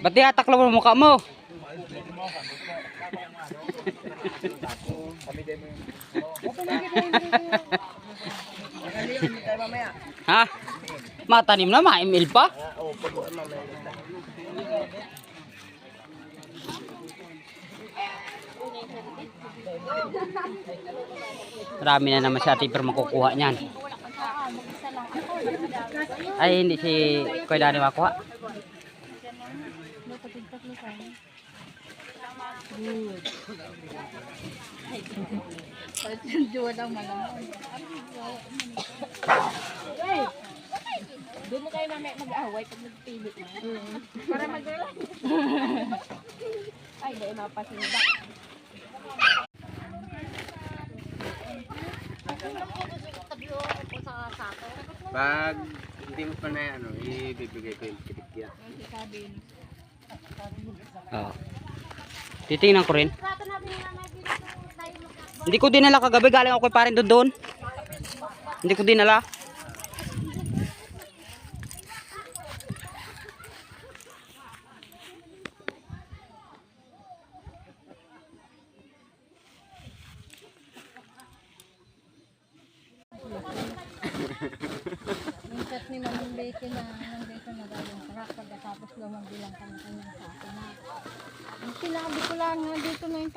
Ba't di ataklaw mo mukha mo? Ha? Matanim na, ma-ML pa? Marami na naman si Ate Pero makukuha niyan. Ay, hindi si Kuya Dani makuha. Doon mo kayo mamaya mag-away pag nagpili mo. Para mag-away. Ay, dahil mapasinda. Pag hindi mo pa na ano, ibibigay ko yung kitikya. Oo. Titingnan ko rin. Hindi ko dinala kagabi, galing ako kay parin doon. Hindi ko dinala. Minsan ni Mamang Becky na nandito na daw yung truck pagkatapos lumang bilang kanya-kanyang sa akin na. Sinabi ko lang na dito na yung